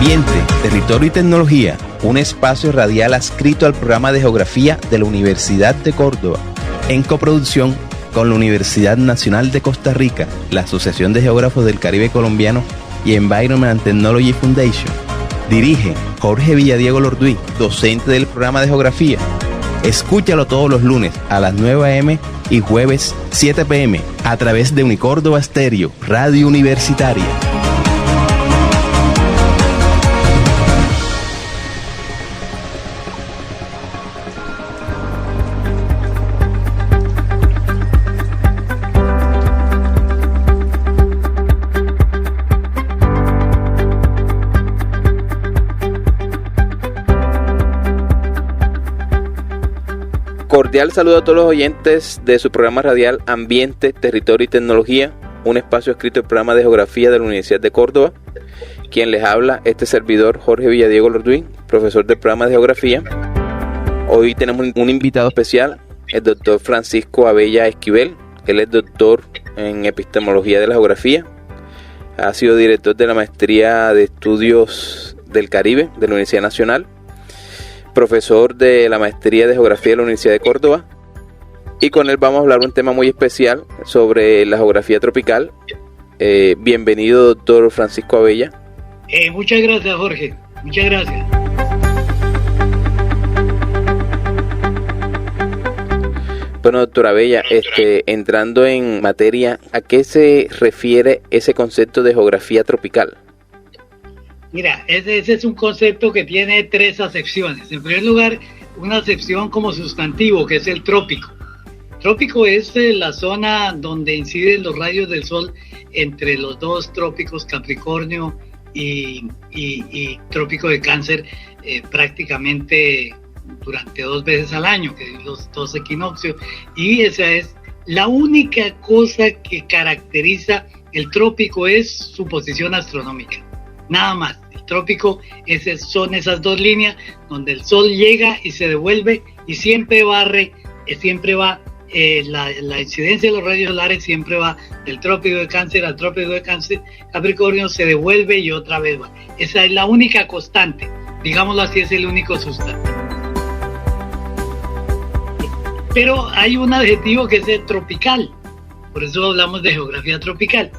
Ambiente, Territorio y Tecnología, un espacio radial adscrito al programa de Geografía de la Universidad de Córdoba, en coproducción con la Universidad Nacional de Costa Rica, la Asociación de Geógrafos del Caribe Colombiano y Environment and Technology Foundation. Dirige Jorge Villadiego Lorduy, docente del programa de Geografía. Escúchalo todos los lunes a las 9 a.m. y jueves 7 p.m. a través de Unicórdoba Estéreo, Radio Universitaria. Cordial saludo a todos los oyentes de su programa radial Ambiente, Territorio y Tecnología, un espacio escrito del programa de Geografía de la Universidad de Córdoba. Quien les habla, este servidor Jorge Villadiego Lorduy, profesor del programa de Geografía. Hoy tenemos un invitado especial, el doctor Francisco Abella Esquivel. Él es doctor en Epistemología de la Geografía. Ha sido director de la Maestría de Estudios del Caribe de la Universidad Nacional, profesor de la Maestría de Geografía de la Universidad de Córdoba, y con él vamos a hablar un tema muy especial sobre la geografía tropical. Bienvenido, doctor Francisco Abella. Muchas gracias, Jorge. Muchas gracias. Bueno, doctor Abella, entrando en materia, ¿a qué se refiere ese concepto de geografía tropical? Mira, ese es un concepto que tiene tres acepciones. En primer lugar, una acepción como sustantivo, que es el trópico. Trópico es la zona donde inciden los rayos del sol entre los dos trópicos, Capricornio y trópico de Cáncer, prácticamente durante 2 veces al año, que es los 2 equinoccios. Y esa es la única cosa que caracteriza el trópico, es su posición astronómica. Nada más. El trópico son esas 2 líneas donde el sol llega y se devuelve, y siempre va la incidencia de los rayos solares siempre va del trópico de Cáncer al trópico de Capricornio, se devuelve y otra vez va. Esa es la única constante, digámoslo así, es el único sustantivo. Pero hay un adjetivo que es el tropical, por eso hablamos de geografía tropical.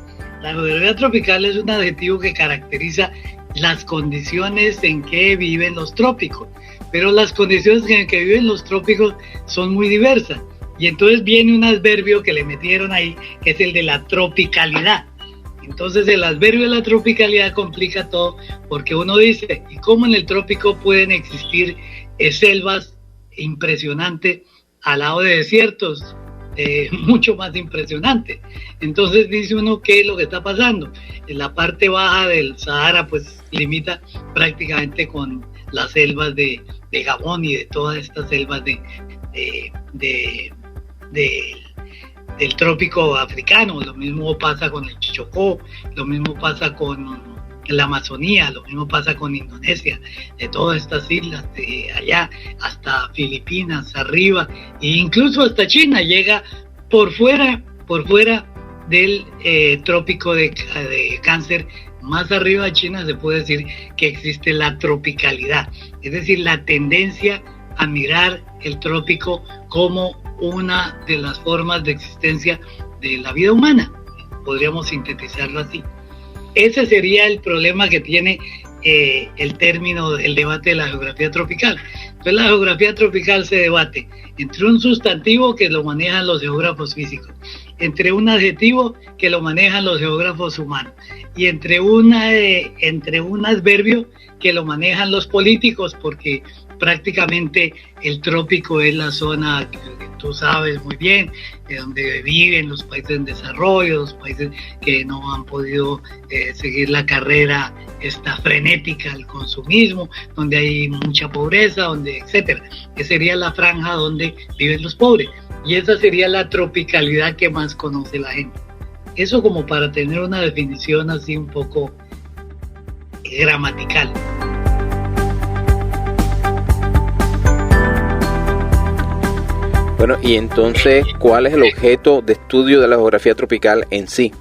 La geografía tropical es un adjetivo que caracteriza las condiciones en que viven los trópicos, pero las condiciones en que viven los trópicos son muy diversas, y entonces viene un adverbio que le metieron ahí, que es el de la tropicalidad. Entonces el adverbio de la tropicalidad complica todo, porque uno dice, ¿y cómo en el trópico pueden existir selvas impresionantes al lado de desiertos mucho más impresionantes? Entonces dice uno, ¿qué es lo que está pasando? En la parte baja del Sahara pues limita prácticamente con las selvas de Gabón y de todas estas selvas del trópico africano. Lo mismo pasa con el Chocó, lo mismo pasa con la Amazonía, lo mismo pasa con Indonesia, de todas estas islas, de allá hasta Filipinas, arriba, e incluso hasta China, llega por fuera del trópico de Cáncer. Más arriba de China se puede decir que existe la tropicalidad, es decir, la tendencia a mirar el trópico como una de las formas de existencia de la vida humana, podríamos sintetizarlo así. Ese sería el problema que tiene el debate de la geografía tropical. Entonces la geografía tropical se debate entre un sustantivo que lo manejan los geógrafos físicos, entre un adjetivo que lo manejan los geógrafos humanos, y entre un adverbio que lo manejan los políticos, porque prácticamente el trópico es la zona que tú sabes muy bien, de donde viven los países en desarrollo, los países que no han podido seguir la carrera esta frenética al consumismo, donde hay mucha pobreza, etcétera. Esa sería la franja donde viven los pobres, y esa sería la tropicalidad que más conoce la gente. Eso como para tener una definición así un poco gramatical. Bueno, y entonces, ¿cuál es el objeto de estudio de la geografía tropical en sí?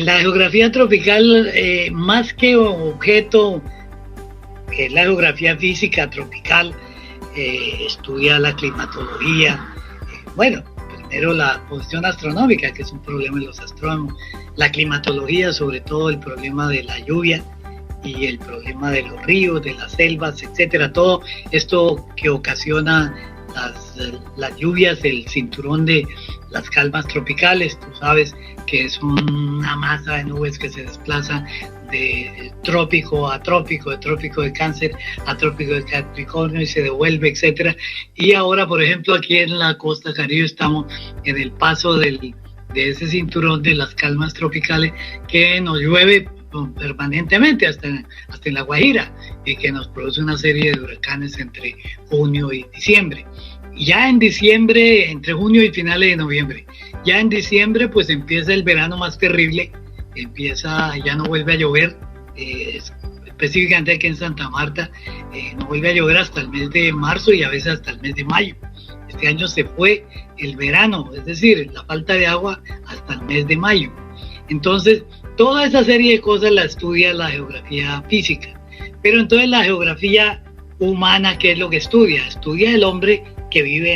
La geografía tropical, más que objeto, que es la geografía física tropical, estudia la climatología, bueno, primero la posición astronómica, que es un problema de los astrónomos, la climatología, sobre todo el problema de la lluvia y el problema de los ríos, de las selvas, etcétera, todo esto que ocasiona las lluvias, el cinturón de las calmas tropicales. Tú sabes que es una masa de nubes que se desplaza de trópico a trópico, de trópico de Cáncer a trópico de Capricornio y se devuelve, etcétera. Y ahora, por ejemplo, aquí en la costa caribe estamos en el paso de ese cinturón de las calmas tropicales, que nos llueve permanentemente hasta en La Guajira, y que nos produce una serie de huracanes entre junio y diciembre. Ya en diciembre, entre junio y finales de noviembre, ya en diciembre pues empieza el verano más terrible, ya no vuelve a llover, específicamente aquí en Santa Marta, no vuelve a llover hasta el mes de marzo y a veces hasta el mes de mayo. Este año se fue el verano, es decir, la falta de agua hasta el mes de mayo. Entonces, toda esa serie de cosas la estudia la geografía física. Pero entonces la geografía humana, ¿qué es lo que estudia? Estudia el hombre que vive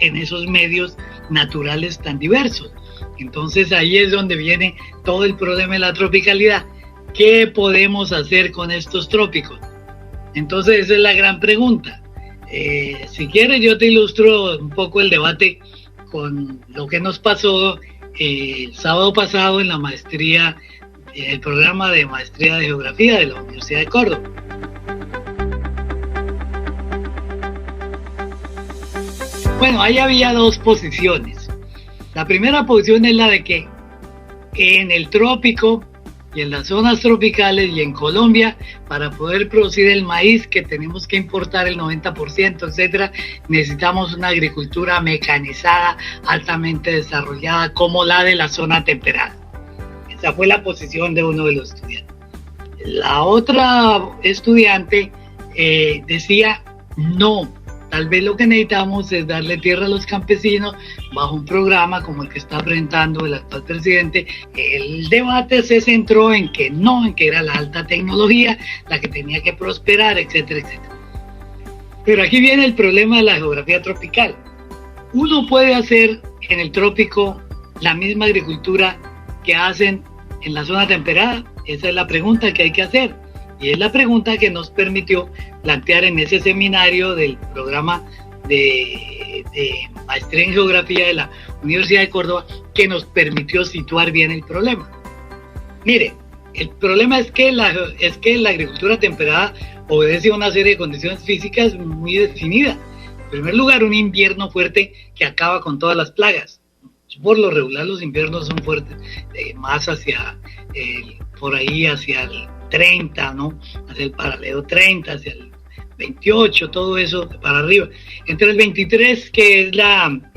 en esos medios naturales tan diversos. Entonces ahí es donde viene todo el problema de la tropicalidad. ¿Qué podemos hacer con estos trópicos? Entonces esa es la gran pregunta. Si quieres yo te ilustro un poco el debate con lo que nos pasó el sábado pasado en la maestría, el programa de maestría de geografía de la Universidad de Córdoba. Bueno, ahí había dos posiciones. La primera posición es la de que en el trópico y en las zonas tropicales y en Colombia, para poder producir el maíz que tenemos que importar el 90%, etcétera, necesitamos una agricultura mecanizada, altamente desarrollada, como la de la zona temperada. Esa fue la posición de uno de los estudiantes. La otra estudiante decía, no, tal vez lo que necesitamos es darle tierra a los campesinos bajo un programa como el que está presentando el actual presidente. El debate se centró en que no, en que era la alta tecnología la que tenía que prosperar, etcétera, etcétera. Pero aquí viene el problema de la geografía tropical. Uno puede hacer en el trópico la misma agricultura que hacen en la zona temperada. Esa es la pregunta que hay que hacer. Y es la pregunta que nos permitió plantear en ese seminario del programa de maestría en geografía de la Universidad de Córdoba, que nos permitió situar bien el problema. Mire, el problema es que la agricultura temperada obedece a una serie de condiciones físicas muy definidas. En primer lugar, un invierno fuerte que acaba con todas las plagas. Por lo regular los inviernos son fuertes, más hacia por ahí hacia el 30, ¿no? Hacia el paralelo 30, hacia el 28, todo eso para arriba. Entre el 23, que es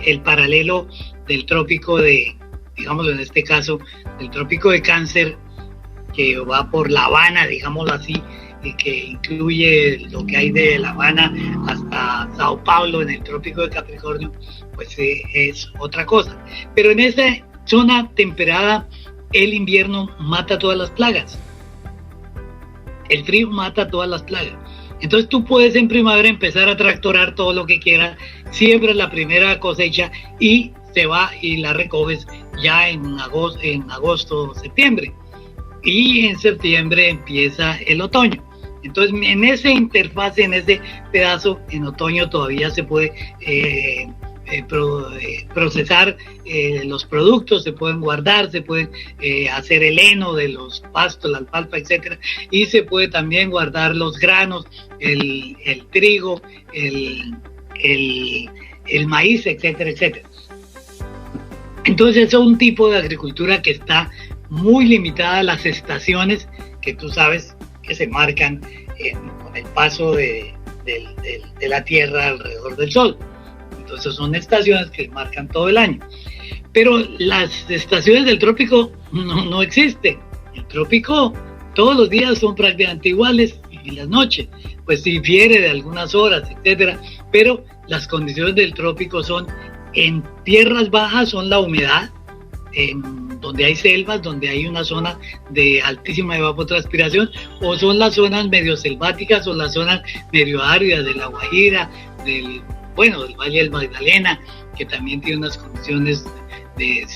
el paralelo del trópico digámoslo en este caso, del trópico de Cáncer, que va por La Habana, digámoslo así, y que incluye lo que hay de La Habana hasta Sao Paulo en el trópico de Capricornio, pues es otra cosa. Pero en esa zona temperada, el invierno mata todas las plagas. El frío mata todas las plagas. Entonces tú puedes en primavera empezar a tractorar todo lo que quieras, siembras la primera cosecha y se va y la recoges ya en agosto, septiembre. Y en septiembre empieza el otoño. Entonces en esa interfaz, en ese pedazo, en otoño todavía se puede procesar los productos, se pueden guardar, se puede hacer el heno de los pastos, la alfalfa, etcétera, y se puede también guardar los granos, el trigo, el maíz, etcétera, etcétera. Entonces es un tipo de agricultura que está muy limitada a las estaciones que tú sabes que se marcan con el paso de la Tierra alrededor del Sol. Entonces son estaciones que marcan todo el año. Pero las estaciones del trópico no existen. El trópico todos los días son prácticamente iguales y las noches pues difiere de algunas horas, etcétera. Pero las condiciones del trópico son, en tierras bajas son la humedad, en donde hay selvas, donde hay una zona de altísima evapotranspiración, o son las zonas medio selváticas o las zonas medio áridas de La Guajira, del Valle del Magdalena, que también tiene unas condiciones de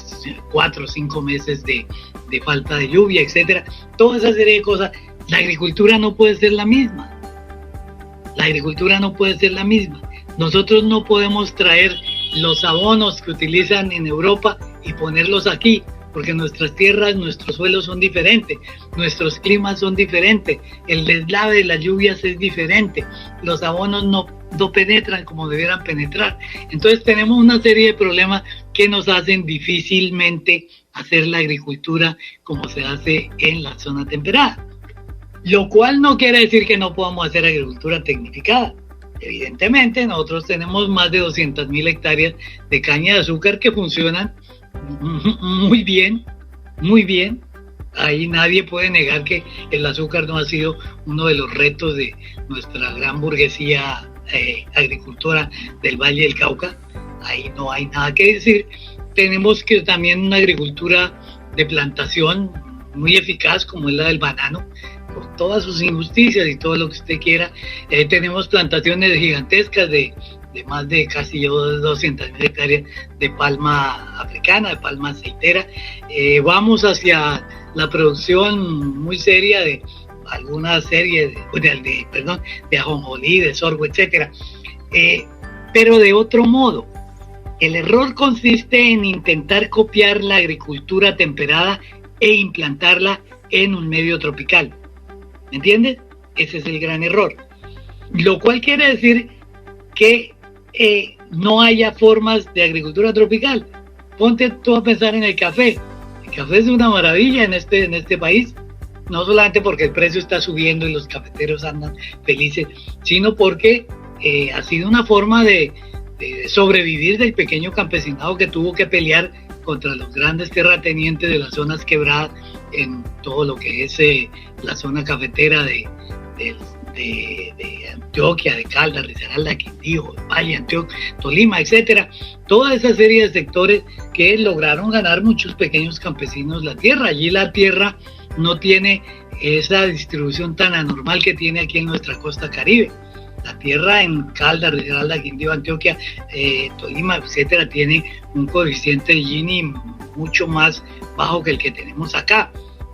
4 o 5 meses de falta de lluvia, etcétera. Toda esa serie de cosas. La agricultura no puede ser la misma. La agricultura no puede ser la misma. Nosotros no podemos traer los abonos que utilizan en Europa y ponerlos aquí, porque nuestras tierras, nuestros suelos son diferentes, nuestros climas son diferentes, el deslave de las lluvias es diferente, los abonos no penetran como debieran penetrar. Entonces tenemos una serie de problemas que nos hacen difícilmente hacer la agricultura como se hace en la zona temperada. Lo cual no quiere decir que no podamos hacer agricultura tecnificada. Evidentemente, nosotros tenemos más de 200.000 hectáreas de caña de azúcar que funcionan muy bien, muy bien. Ahí nadie puede negar que el azúcar no ha sido uno de los retos de nuestra gran burguesía agricultora del Valle del Cauca. Ahí no hay nada que decir. Tenemos que también una agricultura de plantación muy eficaz, como es la del banano, con todas sus injusticias y todo lo que usted quiera. Tenemos plantaciones gigantescas de más de casi 200.000 hectáreas de palma africana, de palma aceitera. Vamos hacia la producción muy seria de alguna serie de ajonjolí, de sorgo, etcétera. Pero de otro modo. El error consiste en intentar copiar la agricultura temperada e implantarla en un medio tropical. ¿Me entiendes? Ese es el gran error. Lo cual quiere decir que no haya formas de agricultura tropical. Ponte tú a pensar en el café. El café es una maravilla en este país, no solamente porque el precio está subiendo y los cafeteros andan felices, sino porque ha sido una forma de sobrevivir del pequeño campesinado que tuvo que pelear contra los grandes terratenientes de las zonas quebradas en todo lo que es la zona cafetera de Antioquia, de Caldas, Risaralda, Quindío, Valle, Antioquia, Tolima, etcétera. Toda esa serie de sectores que lograron ganar muchos pequeños campesinos la tierra. Allí la tierra no tiene esa distribución tan anormal que tiene aquí en nuestra costa caribe. La tierra en Caldas, Risaralda, Quindío, Antioquia, Tolima, etcétera, tiene un coeficiente de Gini mucho más bajo que el que tenemos acá.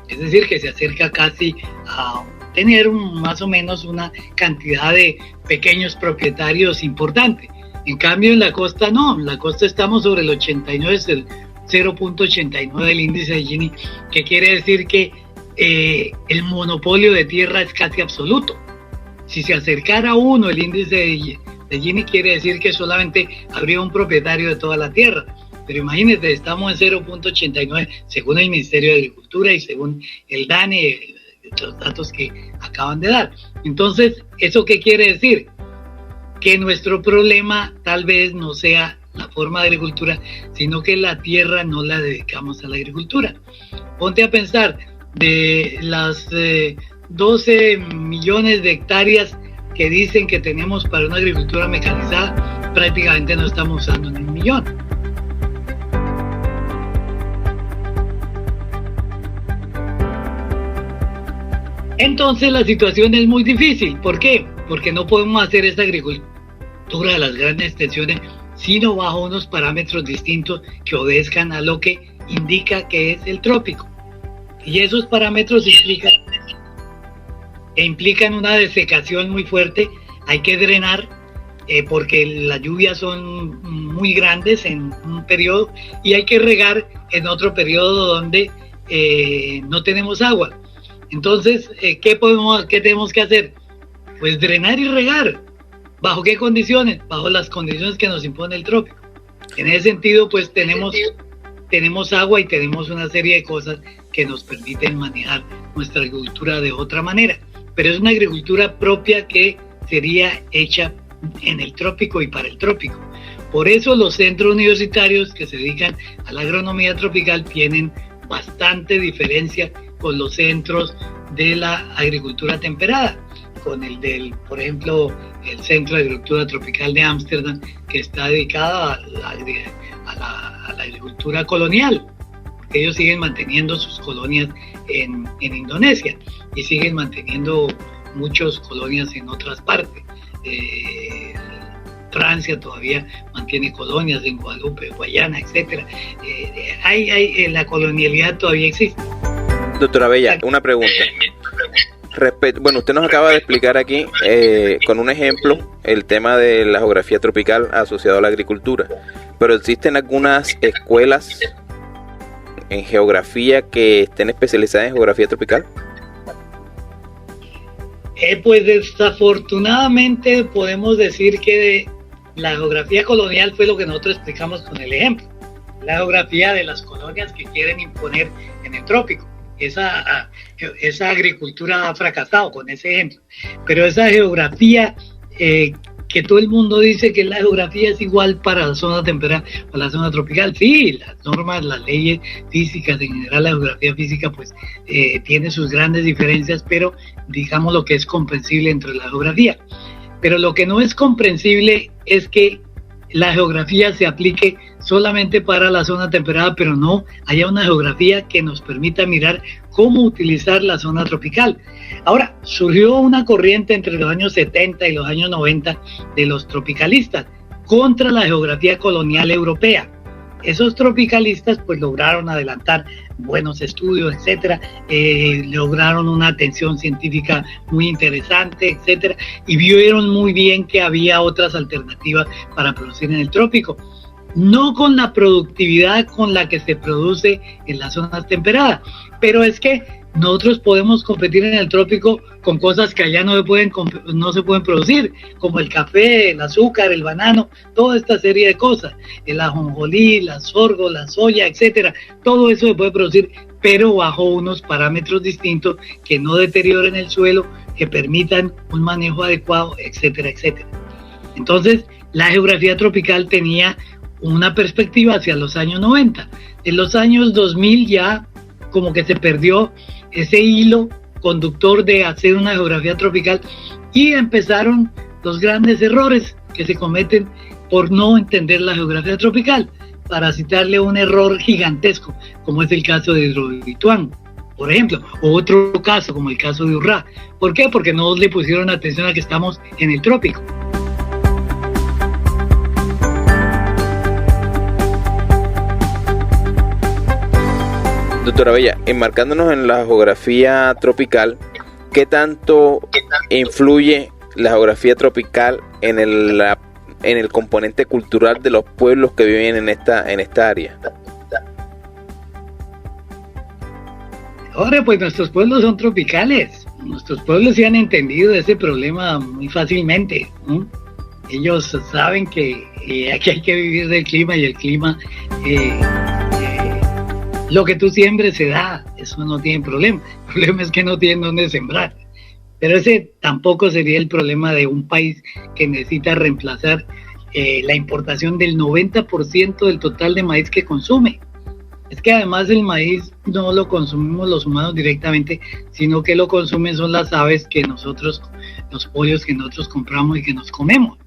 Es decir, que se acerca casi a tener más o menos una cantidad de pequeños propietarios importante. En cambio, en la costa no. En la costa estamos sobre el 89, es el 0.89 del índice de Gini, que quiere decir que el monopolio de tierra es casi absoluto. Si se acercara a uno el índice de Gini, quiere decir que solamente habría un propietario de toda la tierra. Pero imagínense, estamos en 0.89 según el Ministerio de Agricultura y según el DANE, los datos que acaban de dar. Entonces, ¿eso qué quiere decir? Que nuestro problema tal vez no sea la forma de agricultura, sino que la tierra no la dedicamos a la agricultura. Ponte a pensar, de las 12 millones de hectáreas que dicen que tenemos para una agricultura mecanizada, prácticamente no estamos usando ni 1 millón. Entonces la situación es muy difícil. ¿Por qué? Porque no podemos hacer esta agricultura de las grandes extensiones, sino bajo unos parámetros distintos que obedezcan a lo que indica que es el trópico. Y esos parámetros implican una desecación muy fuerte. Hay que drenar porque las lluvias son muy grandes en un periodo y hay que regar en otro periodo donde no tenemos agua. Entonces, ¿qué tenemos que hacer? Pues drenar y regar. ¿Bajo qué condiciones? Bajo las condiciones que nos impone el trópico. En ese sentido, pues tenemos agua y tenemos una serie de cosas que nos permiten manejar nuestra agricultura de otra manera. Pero es una agricultura propia que sería hecha en el trópico y para el trópico. Por eso los centros universitarios que se dedican a la agronomía tropical tienen bastante diferencia con los centros de la agricultura temperada, con por ejemplo, el Centro de Agricultura Tropical de Ámsterdam, que está dedicado a la agricultura colonial, porque ellos siguen manteniendo sus colonias en Indonesia y siguen manteniendo muchas colonias en otras partes. Francia todavía mantiene colonias en Guadalupe, Guayana, etcétera. La colonialidad todavía existe. Doctora Bella, una pregunta. Bueno, usted nos acaba de explicar aquí con un ejemplo el tema de la geografía tropical asociado a la agricultura, pero existen algunas escuelas en geografía que estén especializadas en geografía tropical. Pues desafortunadamente podemos decir que la geografía colonial fue lo que nosotros explicamos con el ejemplo, la geografía de las colonias que quieren imponer en el trópico. Esa agricultura ha fracasado con ese ejemplo, pero esa geografía que todo el mundo dice que la geografía es igual para la zona temperada, para la zona tropical, sí, las normas, las leyes físicas, en general la geografía física pues tiene sus grandes diferencias, pero digamos lo que es comprensible entre la geografía. Pero lo que no es comprensible es que la geografía se aplique solamente para la zona temperada, pero no haya una geografía que nos permita mirar cómo utilizar la zona tropical. Ahora, surgió una corriente entre los años 70 y los años 90 de los tropicalistas contra la geografía colonial europea. Esos tropicalistas pues lograron adelantar buenos estudios, etcétera, lograron una atención científica muy interesante, etcétera, y vieron muy bien que había otras alternativas para producir en el trópico, no con la productividad con la que se produce en las zonas temperadas, pero es que nosotros podemos competir en el trópico con cosas que allá no se pueden producir, como el café, el azúcar, el banano, toda esta serie de cosas, el ajonjolí, la sorgo, la soya, etcétera. Todo eso se puede producir, pero bajo unos parámetros distintos que no deterioren el suelo, que permitan un manejo adecuado, etcétera, etcétera. Entonces, la geografía tropical tenía una perspectiva hacia los años 90. En los años 2000 ya como que se perdió ese hilo conductor de hacer una geografía tropical y empezaron los grandes errores que se cometen por no entender la geografía tropical, para citarle un error gigantesco como es el caso de Hidroituango, por ejemplo, o otro caso como el caso de Urrá. ¿Por qué? Porque no le pusieron atención a que estamos en el trópico. Doctora Bella, enmarcándonos en la geografía tropical, ¿qué tanto influye la geografía tropical en el componente cultural de los pueblos que viven en esta área? Ahora, pues nuestros pueblos son tropicales. Nuestros pueblos sí han entendido ese problema muy fácilmente, ¿no? Ellos saben que aquí hay que vivir del clima y el clima... lo que tú siembres se da, eso no tiene problema. El problema es que no tienen dónde sembrar. Pero ese tampoco sería el problema de un país que necesita reemplazar la importación del 90% del total de maíz que consume. Es que además el maíz no lo consumimos los humanos directamente, sino que lo consumen son las aves que nosotros, los pollos que nosotros compramos y que nos comemos.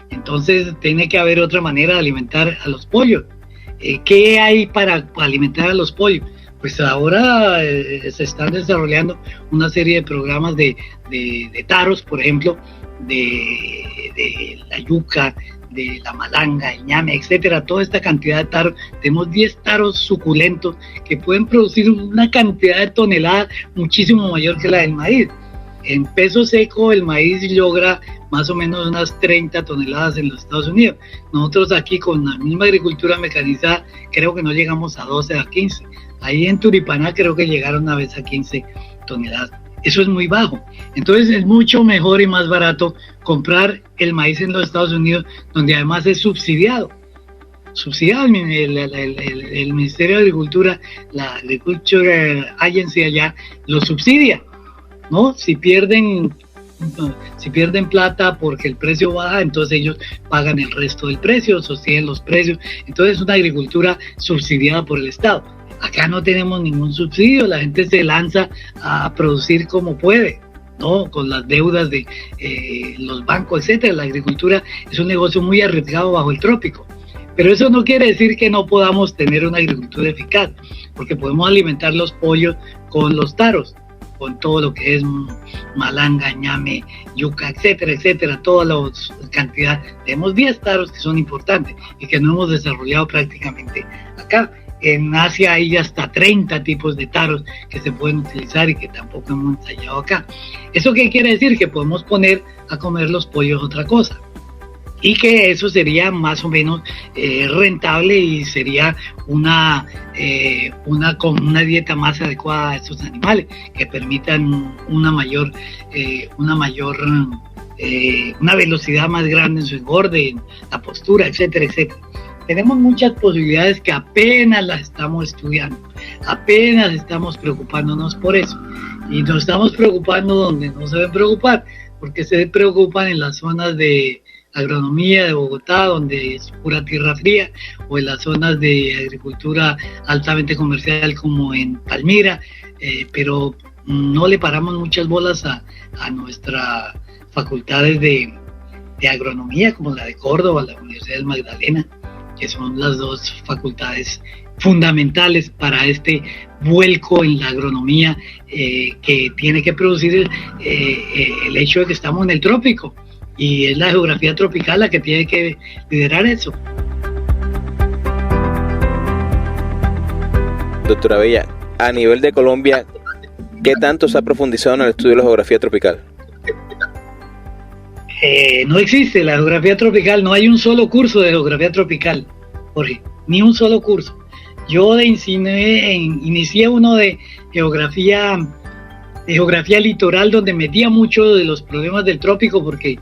Entonces tiene que haber otra manera de alimentar a los pollos. ¿Qué hay para alimentar a los pollos? Pues ahora se están desarrollando una serie de programas de taros, por ejemplo, de la yuca, de la malanga, el ñame, etcétera, toda esta cantidad de taros. Tenemos 10 taros suculentos que pueden producir una cantidad de toneladas muchísimo mayor que la del maíz. En peso seco el maíz logra más o menos unas 30 toneladas en los Estados Unidos. Nosotros aquí con la misma agricultura mecanizada creo que no llegamos a 12, a 15. Ahí en Turipaná creo que llegaron una vez a 15 toneladas. Eso es muy bajo. Entonces es mucho mejor y más barato comprar el maíz en los Estados Unidos, donde además es subsidiado. El Ministerio de Agricultura, la Agriculture Agency allá, lo subsidia, ¿no? Si pierden plata porque el precio baja, entonces ellos pagan el resto del precio, sostienen los precios. Entonces es una agricultura subsidiada por el Estado. Acá no tenemos ningún subsidio, la gente se lanza a producir como puede, ¿no? Con las deudas de los bancos, etcétera. La agricultura es un negocio muy arriesgado bajo el trópico. Pero eso no quiere decir que no podamos tener una agricultura eficaz, porque podemos alimentar los pollos con los taros, con todo lo que es malanga, ñame, yuca, etcétera, etcétera, toda la cantidad. Tenemos 10 taros que son importantes y que no hemos desarrollado prácticamente acá. En Asia hay hasta 30 tipos de taros que se pueden utilizar y que tampoco hemos ensayado acá. ¿Eso qué quiere decir? Que podemos poner a comer los pollos otra cosa. Y que eso sería más o menos rentable y sería una dieta más adecuada a estos animales, que permitan una velocidad más grande en su engorde, en la postura, etcétera, etcétera. Tenemos muchas posibilidades que apenas las estamos estudiando, apenas estamos preocupándonos por eso. Y nos estamos preocupando donde no se deben preocupar, porque se preocupan en las zonas de agronomía de Bogotá, donde es pura tierra fría, o en las zonas de agricultura altamente comercial como en Palmira, pero no le paramos muchas bolas a nuestras facultades de agronomía, como la de Córdoba, la Universidad del Magdalena, que son las dos facultades fundamentales para este vuelco en la agronomía que tiene que producir el hecho de que estamos en el trópico. Y es la geografía tropical la que tiene que liderar eso. Doctora Bella, a nivel de Colombia, ¿qué tanto se ha profundizado en el estudio de la geografía tropical? No existe la geografía tropical, no hay un solo curso de geografía tropical, Jorge, ni un solo curso. Yo inicié uno de geografía litoral, donde metía mucho de los problemas del trópico, porque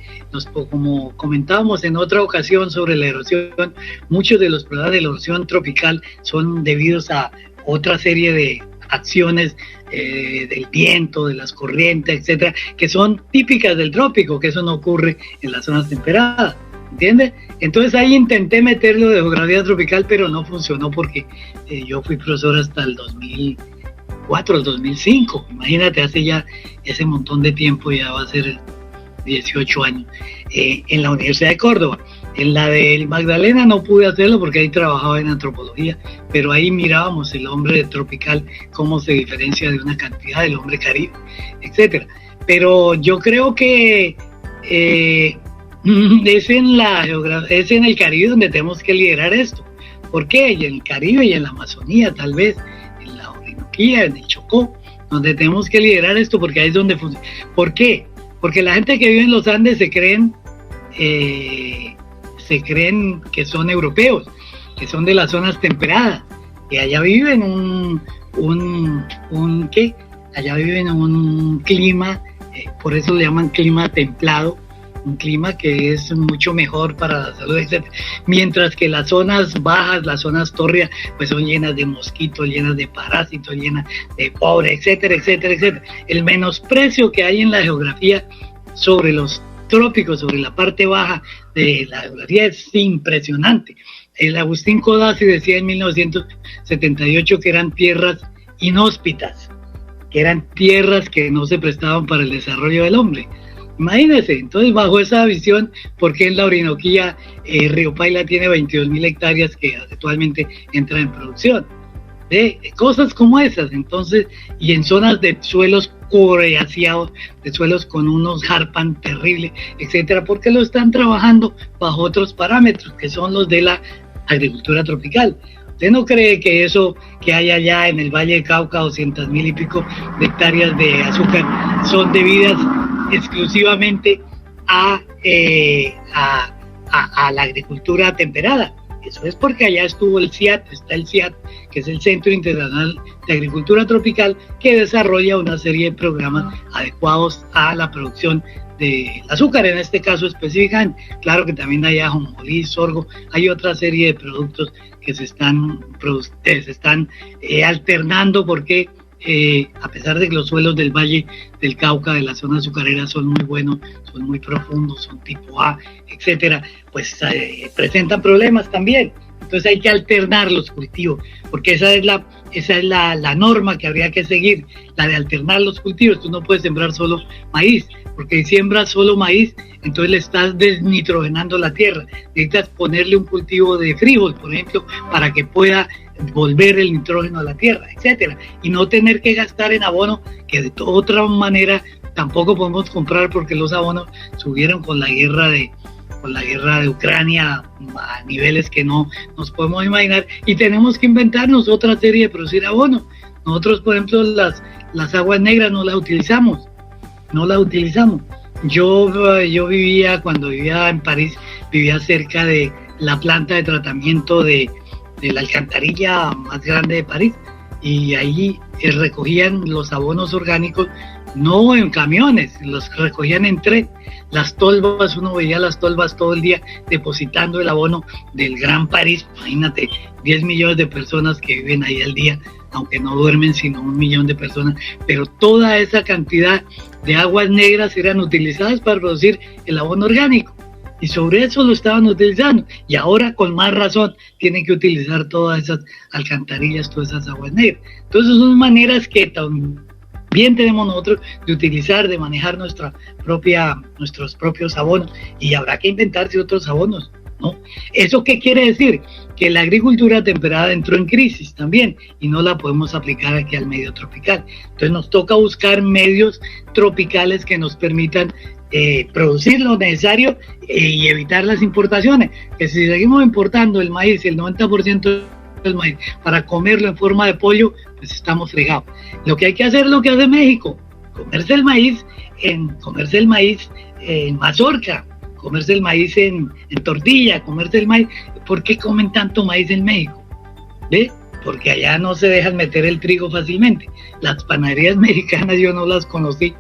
como comentábamos en otra ocasión sobre la erosión, muchos de los problemas de la erosión tropical son debidos a otra serie de acciones del viento, de las corrientes, etcétera, que son típicas del trópico, que eso no ocurre en las zonas temperadas, ¿entiendes? Entonces ahí intenté meterlo de geografía tropical, pero no funcionó, porque yo fui profesor hasta el 2004, el 2005, imagínate, hace ya ese montón de tiempo, ya va a ser 18 años, en la Universidad de Córdoba. En la del Magdalena no pude hacerlo porque ahí trabajaba en antropología, pero ahí mirábamos el hombre tropical, cómo se diferencia de una cantidad del hombre caribe, etcétera. Pero yo creo que es en el Caribe donde tenemos que liderar esto. ¿Por qué? Y en el Caribe y en la Amazonía, tal vez, en la Orinoquía, en el Chocó, donde tenemos que liderar esto, porque ahí es donde funciona. ¿Por qué? Porque la gente que vive en los Andes se creen que son europeos, que son de las zonas temperadas, que allá viven allá viven un clima, por eso le llaman clima templado, un clima que es mucho mejor para la salud, etc. Mientras que las zonas bajas, las zonas tórridas, pues son llenas de mosquitos, llenas de parásitos, llenas de pobre, etcétera, etcétera, etcétera. El menosprecio que hay en la geografía sobre los trópicos, sobre la parte baja de la geografía, es impresionante. El Agustín Codazzi decía en 1978 que eran tierras inhóspitas, que eran tierras que no se prestaban para el desarrollo del hombre. Imagínense, entonces bajo esa visión, porque en la Orinoquía Río Paila tiene 22.000 hectáreas que actualmente entran en producción, de cosas como esas. Entonces, y en zonas de suelos coriáceos, de suelos con unos harpan terribles, etcétera, porque lo están trabajando bajo otros parámetros que son los de la agricultura tropical. ¿Usted no cree que eso que hay allá en el Valle del Cauca, 200.000 y pico de hectáreas de azúcar, son debidas exclusivamente a la agricultura temperada? Eso es porque allá estuvo el CIAT, está el CIAT, que es el Centro Internacional de Agricultura Tropical, que desarrolla una serie de programas adecuados a la producción de azúcar, en este caso específicamente. Claro que también hay ajonjolí, sorgo, hay otra serie de productos que se están alternando, porque a pesar de que los suelos del Valle del Cauca, de la zona azucarera, son muy buenos, son muy profundos, son tipo A, etcétera, pues presentan problemas también. Entonces hay que alternar los cultivos, porque esa es la norma que habría que seguir, la de alternar los cultivos. Tú no puedes sembrar solo maíz, porque si siembras solo maíz, entonces le estás desnitrogenando la tierra. Necesitas ponerle un cultivo de frijol, por ejemplo, para que pueda volver el nitrógeno a la tierra, etcétera, y no tener que gastar en abono, que de otra manera tampoco podemos comprar, porque los abonos subieron con la guerra de Ucrania a niveles que no nos podemos imaginar, y tenemos que inventarnos otra serie de producir abono. Nosotros, por ejemplo, las aguas negras no las utilizamos. Yo cuando vivía en París, vivía cerca de la planta de tratamiento de la alcantarilla más grande de París, y ahí recogían los abonos orgánicos, no en camiones, los recogían en tren. Las tolvas, uno veía las tolvas todo el día depositando el abono del Gran París. Imagínate, 10 millones de personas que viven ahí al día, aunque no duermen sino 1 millón de personas, pero toda esa cantidad de aguas negras eran utilizadas para producir el abono orgánico, y sobre eso lo estaban utilizando, y ahora con más razón tienen que utilizar todas esas alcantarillas, todas esas aguas negras. Entonces son maneras que también tenemos nosotros de utilizar, de manejar nuestros propios abonos, y habrá que inventarse otros abonos, ¿no? ¿Eso qué quiere decir? Que la agricultura temperada entró en crisis también, y no la podemos aplicar aquí al medio tropical. Entonces nos toca buscar medios tropicales que nos permitan producir lo necesario y evitar las importaciones, que si seguimos importando el maíz, el 90% del maíz, para comerlo en forma de pollo, pues estamos fregados. Lo que hay que hacer es lo que hace México: comerse el maíz en mazorca, comerse el maíz en tortilla, comerse el maíz. ¿Por qué comen tanto maíz en México? ¿Ve? Porque allá no se dejan meter el trigo fácilmente. Las panaderías mexicanas yo no las conocí.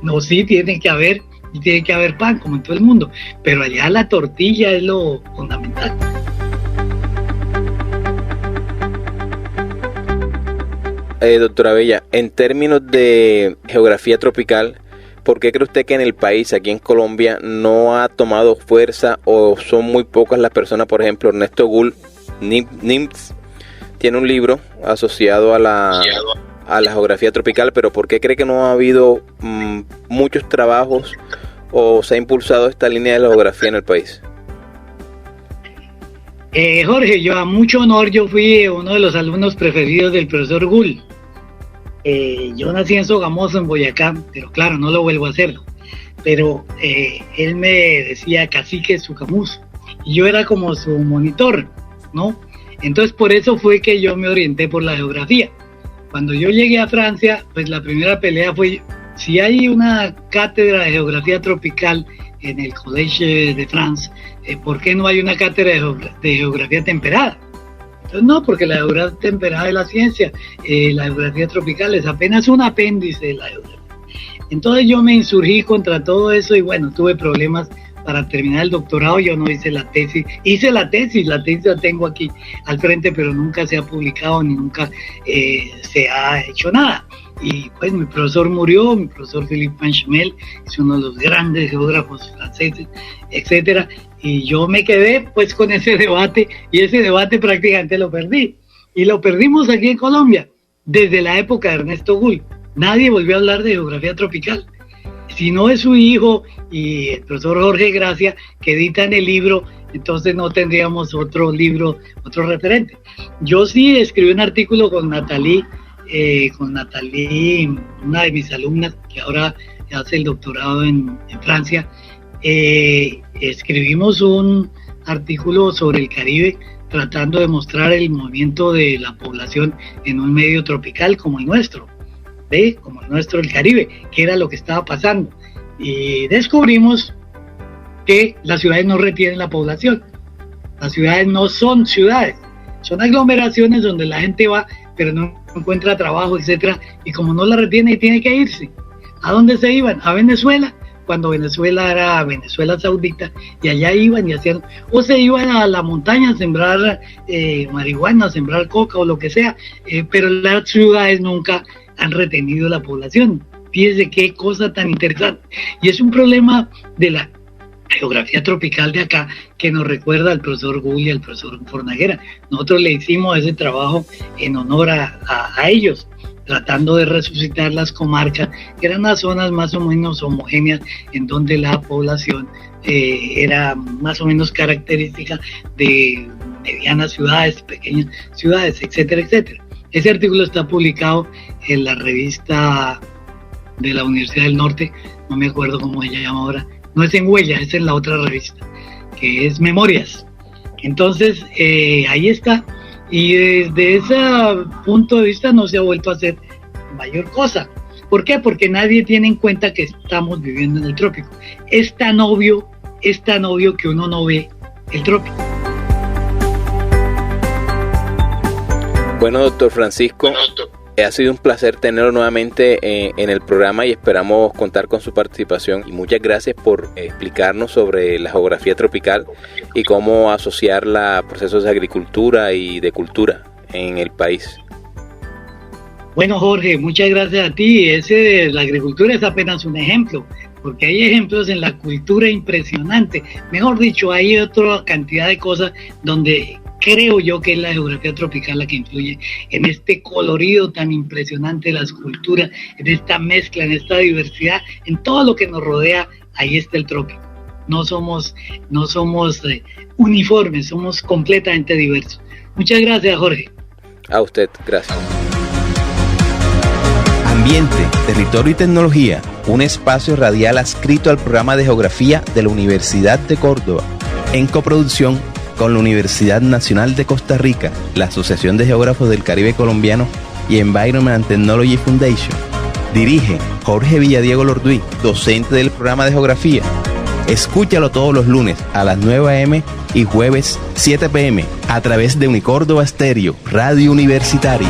No, sí, tiene que haber pan, como en todo el mundo, pero allá la tortilla es lo fundamental. Doctora Bella, en términos de geografía tropical, ¿por qué cree usted que en el país, aquí en Colombia, no ha tomado fuerza, o son muy pocas las personas? Por ejemplo, Ernesto Gould, NIMS, tiene un libro asociado a la geografía tropical, pero ¿por qué cree que no ha habido muchos trabajos o se ha impulsado esta línea de la geografía en el país? Jorge, yo a mucho honor, yo fui uno de los alumnos preferidos del profesor Gould. Yo nací en Sogamoso, en Boyacá, pero claro, no lo vuelvo a hacer. Pero él me decía cacique Sucamuso, y yo era como su monitor, ¿no? Entonces por eso fue que yo me orienté por la geografía. Cuando yo llegué a Francia, pues la primera pelea fue: si hay una cátedra de geografía tropical en el Collège de France, ¿por qué no hay una cátedra de geografía temperada? Entonces no, porque la geografía temperada es la ciencia, la geografía tropical es apenas un apéndice de la geografía. Entonces yo me insurgí contra todo eso, y bueno, tuve problemas para terminar el doctorado. Yo no hice la tesis, la tesis la tengo aquí al frente, pero nunca se ha publicado ni nunca se ha hecho nada. Y pues mi profesor murió, mi profesor Philippe Panchemel, es uno de los grandes geógrafos franceses, etcétera, y yo me quedé pues con ese debate, y ese debate prácticamente lo perdí, y lo perdimos aquí en Colombia desde la época de Ernesto Gould. Nadie volvió a hablar de geografía tropical. Si no es su hijo y el profesor Jorge Gracia que editan el libro, entonces no tendríamos otro libro, otro referente. Yo sí escribí un artículo con Natalie, una de mis alumnas que ahora hace el doctorado en Francia. Escribimos un artículo sobre el Caribe, tratando de mostrar el movimiento de la población en un medio tropical como el nuestro. Como el nuestro, el Caribe, que era lo que estaba pasando, y descubrimos que las ciudades no retienen la población. Las ciudades no son ciudades, son aglomeraciones donde la gente va pero no encuentra trabajo, etcétera, y como no la retiene, tiene que irse. ¿A dónde se iban? A Venezuela, cuando Venezuela era Venezuela Saudita, y allá iban y hacían, o se iban a la montaña a sembrar marihuana, a sembrar coca o lo que sea, pero las ciudades nunca han retenido la población. Fíjese qué cosa tan interesante. Y es un problema de la geografía tropical de acá que nos recuerda al profesor Gould y al profesor Fornaguera. Nosotros le hicimos ese trabajo en honor a ellos. tratando de resucitar las comarcas, que eran las zonas más o menos homogéneas en donde la población era más o menos característica de medianas ciudades, pequeñas ciudades, etcétera, etcétera. Ese artículo está publicado en la revista de la Universidad del Norte, no me acuerdo cómo ella llama ahora, no es en Huella, es en la otra revista, que es Memorias. Entonces, ahí está, y desde ese punto de vista no se ha vuelto a hacer mayor cosa. ¿Por qué? Porque nadie tiene en cuenta que estamos viviendo en el trópico. Es tan obvio que uno no ve el trópico. Bueno, doctor Francisco, ha sido un placer tenerlo nuevamente en el programa y esperamos contar con su participación. Y muchas gracias por explicarnos sobre la geografía tropical y cómo asociarla a procesos de agricultura y de cultura en el país. Bueno, Jorge, muchas gracias a ti. Ese de la agricultura es apenas un ejemplo, porque hay ejemplos en la cultura impresionantes. Mejor dicho, hay otra cantidad de cosas donde creo yo que es la geografía tropical la que influye en este colorido tan impresionante de las culturas, en esta mezcla, en esta diversidad, en todo lo que nos rodea. Ahí está el trópico. No somos uniformes, somos completamente diversos. Muchas gracias, Jorge. A usted, gracias. Ambiente, Territorio y Tecnología, un espacio radial adscrito al programa de Geografía de la Universidad de Córdoba, en coproducción con la Universidad Nacional de Costa Rica, la Asociación de Geógrafos del Caribe Colombiano y Environment and Technology Foundation. Dirige Jorge Villadiego Lorduy, docente del programa de Geografía. Escúchalo todos los lunes a las 9 a.m. y jueves 7 p.m. a través de Unicórdoba Estéreo, Radio Universitaria.